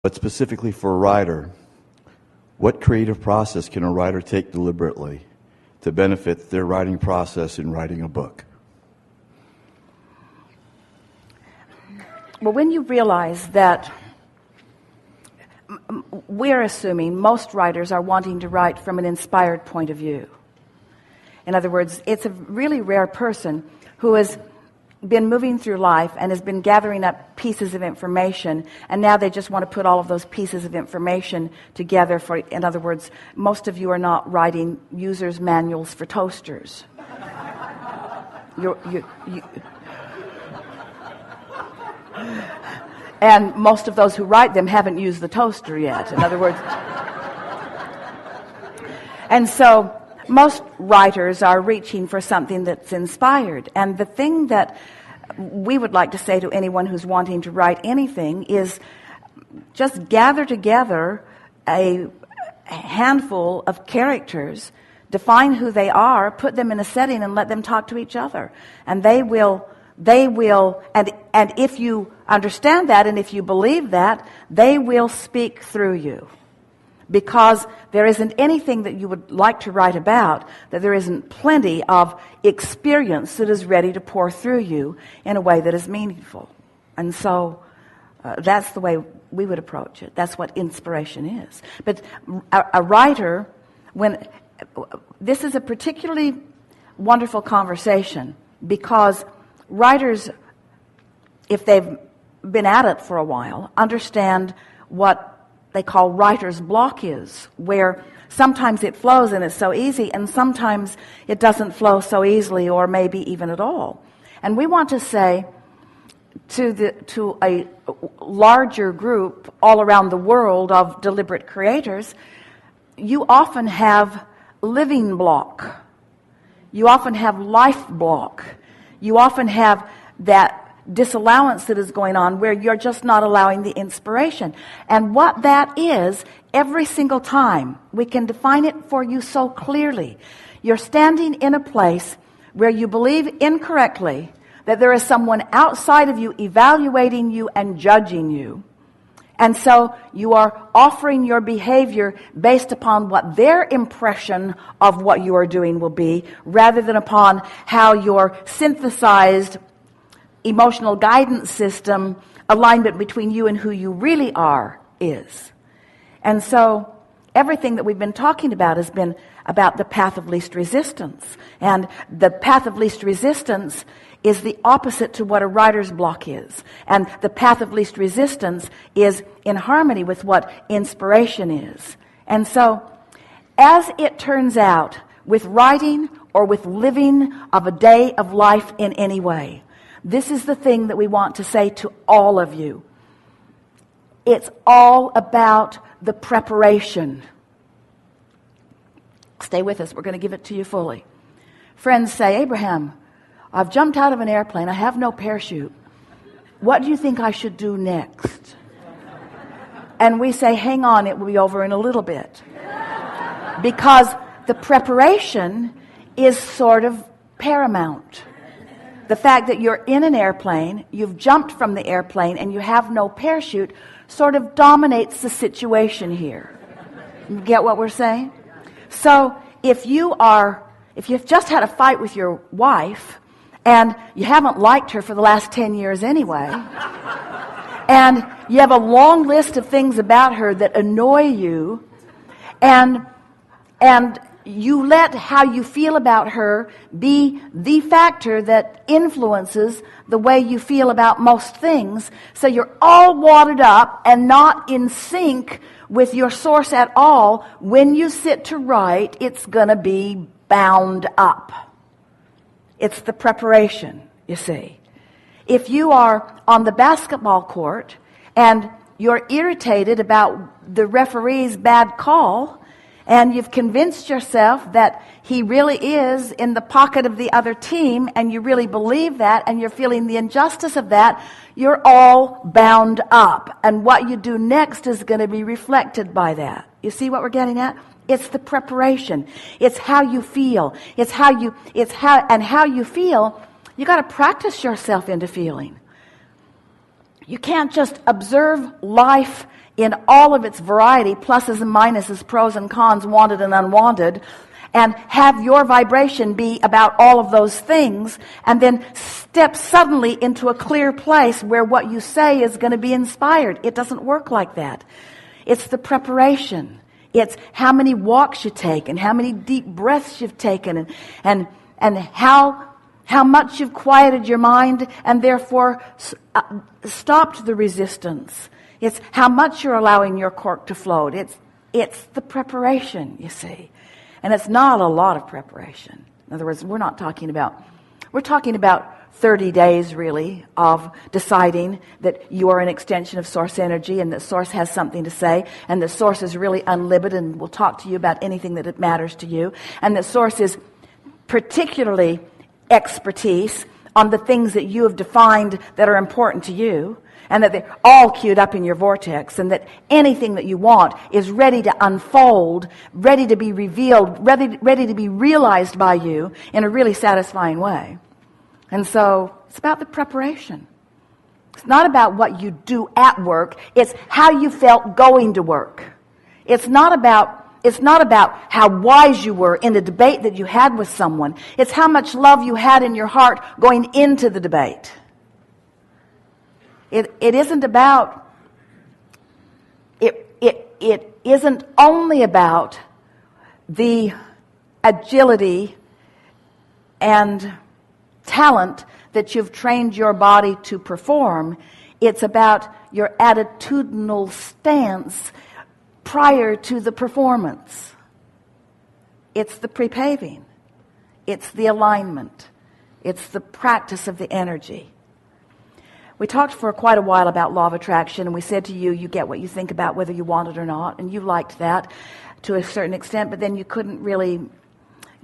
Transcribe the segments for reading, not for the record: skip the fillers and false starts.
But specifically for a writer, what creative process can a writer take deliberately to benefit their writing process in writing a book? Well, when you realize that we're assuming most writers are wanting to write from an inspired point of view. In other words, it's a really rare person who has been moving through life and has been gathering up pieces of information, and now they just want to put all of those pieces of information together for, in other words, most of you are not writing users' manuals for toasters. And most of those who write them haven't used the toaster yet, in other words. And so most writers are reaching for something that's inspired. And the thing that we would like to say to anyone who's wanting to write anything is just gather together a handful of characters, define who they are, put them in a setting, and let them talk to each other. And they will, and if you understand that, and if you believe that, they will speak through you. Because there isn't anything that you would like to write about that there isn't plenty of experience that is ready to pour through you in a way that is meaningful. And so that's the way we would approach it. That's what inspiration is. But a writer, this is a particularly wonderful conversation, because writers, if they've been at it for a while, understand what they call writer's block is, where sometimes it flows and it's so easy, and sometimes it doesn't flow so easily, or maybe even at all. And we want to say to a larger group all around the world of deliberate creators, you often have living block. You often have life block. You often have that disallowance that is going on where you're just not allowing the inspiration. And what that is, every single time, we can define it for you so clearly. You're standing in a place where you believe incorrectly that there is someone outside of you evaluating you and judging you. And so you are offering your behavior based upon what their impression of what you are doing will be, rather than upon how your synthesized emotional guidance system alignment between you and who you really are is. And so everything that we've been talking about has been about the path of least resistance. And the path of least resistance is the opposite to what a writer's block is. And the path of least resistance is in harmony with what inspiration is. And so, as it turns out, with writing or with living of a day of life in any way, this is the thing that we want to say to all of you. It's all about the preparation. Stay with us. We're going to give it to you fully. Friends say, Abraham, I've jumped out of an airplane. I have no parachute. What do you think I should do next? And we say, hang on, it will be over in a little bit. Because the preparation is sort of paramount. The fact that you're in an airplane, you've jumped from the airplane, and you have no parachute sort of dominates the situation here. You get what we're saying? So if you've just had a fight with your wife, and you haven't liked her for the last 10 years anyway, and you have a long list of things about her that annoy you, and you let how you feel about her be the factor that influences the way you feel about most things. So you're all wadded up and not in sync with your source at all. When you sit to write, it's going to be bound up. It's the preparation, you see. If you are on the basketball court and you're irritated about the referee's bad call, and you've convinced yourself that he really is in the pocket of the other team, and you really believe that, and you're feeling the injustice of that, you're all bound up. And what you do next is going to be reflected by that. You see what we're getting at? It's the preparation. It's how you feel. How you feel, you got to practice yourself into feeling. You can't just observe life in all of its variety, pluses and minuses, pros and cons, wanted and unwanted, and have your vibration be about all of those things, and then step suddenly into a clear place where what you say is going to be inspired. It doesn't work like that. It's the preparation. It's how many walks you take and how many deep breaths you've taken and how much you've quieted your mind and therefore stopped the resistance. It's how much you're allowing your cork to float. It's the preparation, you see. And it's not a lot of preparation. In other words, we're talking about 30 days really of deciding that you are an extension of Source energy and that Source has something to say and that Source is really unlimited and will talk to you about anything that it matters to you, and that Source is particularly expertise on the things that you have defined that are important to you, and that they're all queued up in your vortex, and that anything that you want is ready to unfold, ready to be revealed, ready to be realized by you in a really satisfying way. And so it's about the preparation. It's not about what you do at work. It's how you felt going to work. It's not about how wise you were in a debate that you had with someone. It's how much love you had in your heart going into the debate. It isn't only about the agility and talent that you've trained your body to perform. It's about your attitudinal stance prior to the performance. It's the pre-paving. It's the alignment. It's the practice of the energy. We talked for quite a while about law of attraction, and we said to you, you get what you think about whether you want it or not, and you liked that to a certain extent, but then you couldn't really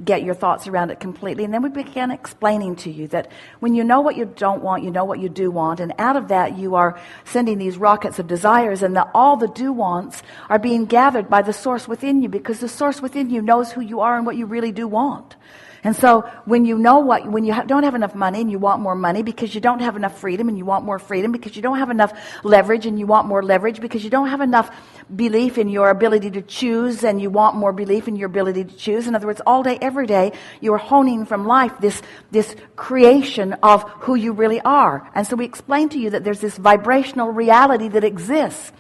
get your thoughts around it completely. And then we began explaining to you that when you know what you don't want, you know what you do want, and out of that you are sending these rockets of desires, and all the do-wants are being gathered by the Source within you, because the Source within you knows who you are and what you really do want. And so when you don't have enough money and you want more money because you don't have enough freedom and you want more freedom, because you don't have enough leverage and you want more leverage, because you don't have enough belief in your ability to choose and you want more belief in your ability to choose. In other words, all day, every day, you are honing from life this creation of who you really are. And so we explained to you that there's this vibrational reality that exists.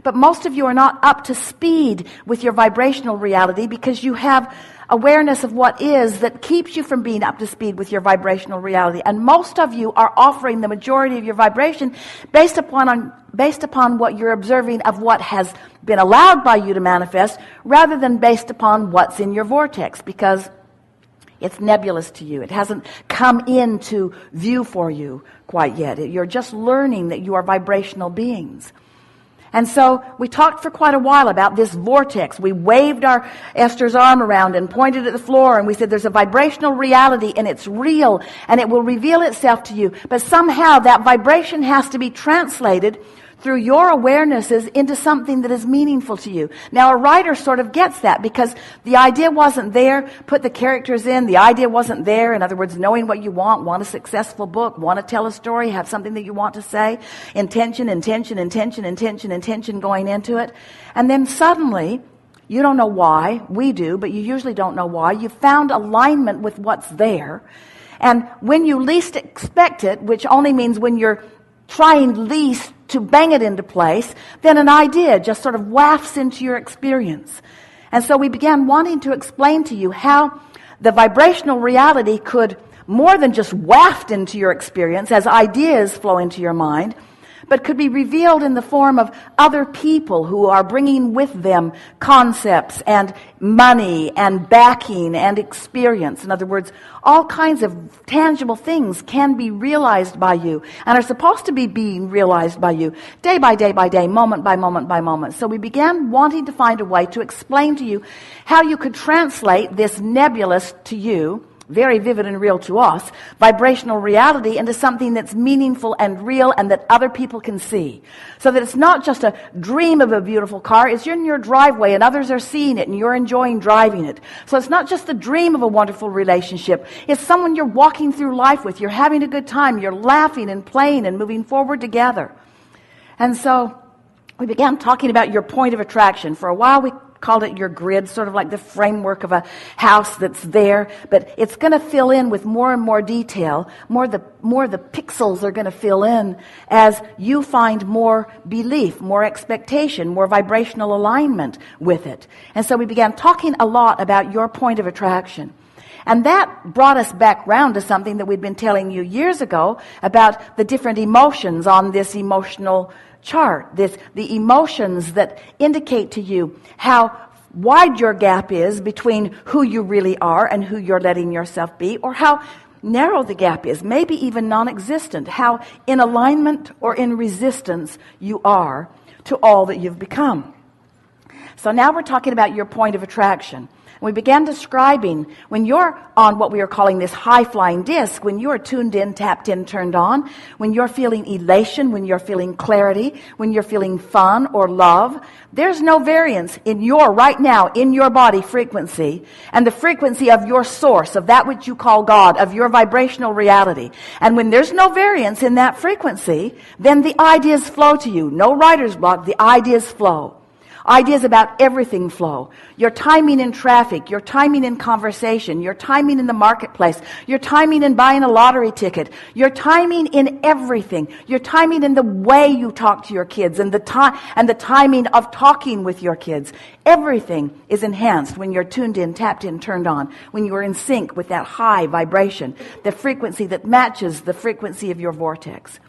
But most of you are not up to speed with your vibrational reality because you have awareness of what is that keeps you from being up to speed with your vibrational reality. And most of you are offering the majority of your vibration based upon what you're observing of what has been allowed by you to manifest, rather than based upon what's in your vortex, because it's nebulous to you. It hasn't come into view for you quite yet. You're just learning that you are vibrational beings. And so we talked for quite a while about this vortex. We waved Esther's arm around and pointed at the floor, and we said there's a vibrational reality and it's real and it will reveal itself to you. But somehow that vibration has to be translated through your awarenesses into something that is meaningful to you. Now, a writer sort of gets that because the idea wasn't there. Put the characters in. The idea wasn't there. In other words, knowing what you want a successful book, want to tell a story, have something that you want to say, intention going into it. And then suddenly, you don't know why. We do, but you usually don't know why. You found alignment with what's there. And when you least expect it, which only means when you're trying least to bang it into place, then an idea just sort of wafts into your experience. And so we began wanting to explain to you how the vibrational reality could more than just waft into your experience as ideas flow into your mind, but could be revealed in the form of other people who are bringing with them concepts and money and backing and experience. In other words, all kinds of tangible things can be realized by you and are supposed to be being realized by you day by day by day, moment by moment by moment. So we began wanting to find a way to explain to you how you could translate this nebulous to you, very vivid and real to us, vibrational reality into something that's meaningful and real and that other people can see. So that it's not just a dream of a beautiful car, it's in your driveway and others are seeing it and you're enjoying driving it. So it's not just the dream of a wonderful relationship, it's someone you're walking through life with, you're having a good time, you're laughing and playing and moving forward together. And so we began talking about your point of attraction. For a while, we called it your grid, sort of like the framework of a house that's there, but it's going to fill in with more and more detail. More the pixels are going to fill in as you find more belief, more expectation, more vibrational alignment with it. And so we began talking a lot about your point of attraction. And that brought us back round to something that we'd been telling you years ago about the different emotions on this emotional chart, the emotions that indicate to you how wide your gap is between who you really are and who you're letting yourself be, or how narrow the gap is, maybe even non-existent, how in alignment or in resistance you are to all that you've become. So now we're talking about your point of attraction. We began describing when you're on what we are calling this high-flying disc, when you're tuned in, tapped in, turned on, when you're feeling elation, when you're feeling clarity, when you're feeling fun or love, there's no variance in your, right now, in your body frequency and the frequency of your source, of that which you call God, of your vibrational reality. And when there's no variance in that frequency, then the ideas flow to you. No writer's block, the ideas flow. Ideas about everything flow. Your timing in traffic, your timing in conversation, your timing in the marketplace, your timing in buying a lottery ticket, your timing in everything, your timing in the way you talk to your kids and the timing of talking with your kids. Everything is enhanced when you're tuned in, tapped in, turned on, when you're in sync with that high vibration, the frequency that matches the frequency of your vortex.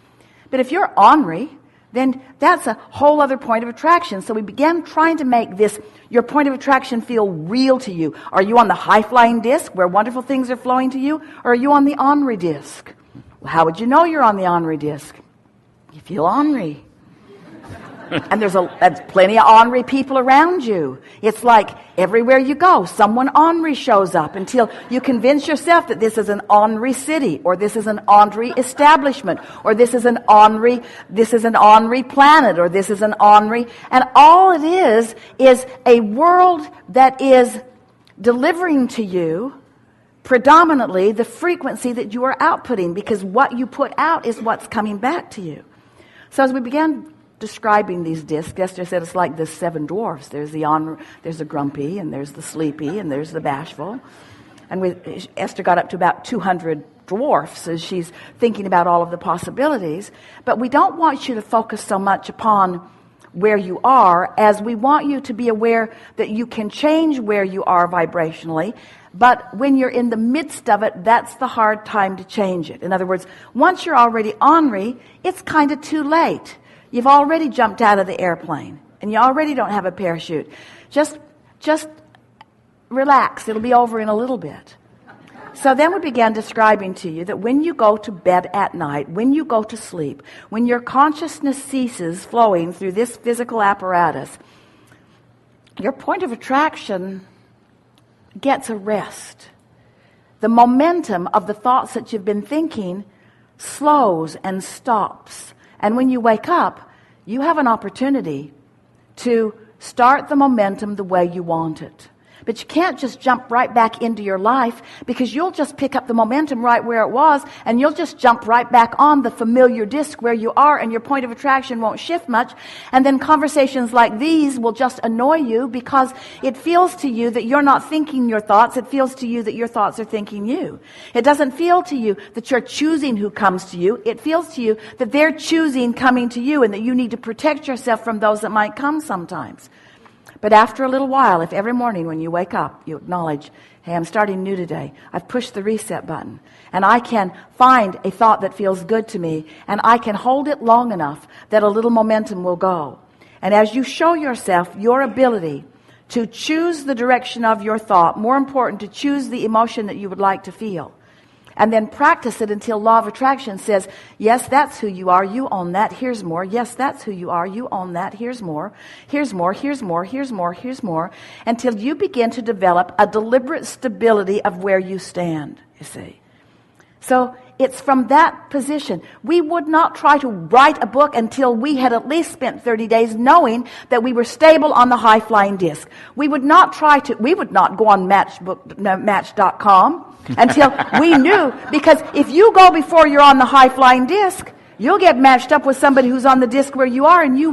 But if you're ornery, then that's a whole other point of attraction. So we began trying to make this, your point of attraction, feel real to you. Are you on the high-flying disc where wonderful things are flowing to you? Or are you on the ornery disc? Well, how would you know you're on the ornery disc? You feel ornery. And there's plenty of ornery people around you. It's like everywhere you go, someone ornery shows up until you convince yourself that this is an ornery city, or this is an ornery establishment, or this is an ornery planet, or this is an ornery. And all it is a world that is delivering to you predominantly the frequency that you are outputting, because what you put out is what's coming back to you. So as we began describing these discs, Esther said it's like the seven dwarfs. There's the grumpy, and there's the sleepy, and there's the bashful. And Esther got up to about 200 dwarfs as she's thinking about all of the possibilities. But we don't want you to focus so much upon where you are, as we want you to be aware that you can change where you are vibrationally. But when you're in the midst of it, that's the hard time to change it. In other words, once you're already ornery, it's kind of too late. You've already jumped out of the airplane, and you already don't have a parachute. Just relax. It'll be over in a little bit. So then we began describing to you that when you go to bed at night, when you go to sleep, when your consciousness ceases flowing through this physical apparatus, your point of attraction gets a rest. The momentum of the thoughts that you've been thinking slows and stops. And when you wake up, you have an opportunity to start the momentum the way you want it. But you can't just jump right back into your life, because you'll just pick up the momentum right where it was, and you'll just jump right back on the familiar disc where you are, and your point of attraction won't shift much. And then conversations like these will just annoy you, because it feels to you that you're not thinking your thoughts. It feels to you that your thoughts are thinking you. It doesn't feel to you that you're choosing who comes to you. It feels to you that they're choosing coming to you, and that you need to protect yourself from those that might come sometimes. But after a little while, if every morning when you wake up, you acknowledge, hey, I'm starting new today. I've pushed the reset button, and I can find a thought that feels good to me, and I can hold it long enough that a little momentum will go. And as you show yourself your ability to choose the direction of your thought, more important, to choose the emotion that you would like to feel, and then practice it until law of attraction says, yes, that's who you are, you own that, here's more. Yes, that's who you are, you own that, here's more. Here's more, here's more, here's more, here's more, until you begin to develop a deliberate stability of where you stand, you see. So it's from that position. We would not try to write a book until we had at least spent 30 days knowing that we were stable on the high-flying disc. We would not go on Match.com until we knew, because if you go before you're on the high-flying disc, you'll get matched up with somebody who's on the disc where you are, and you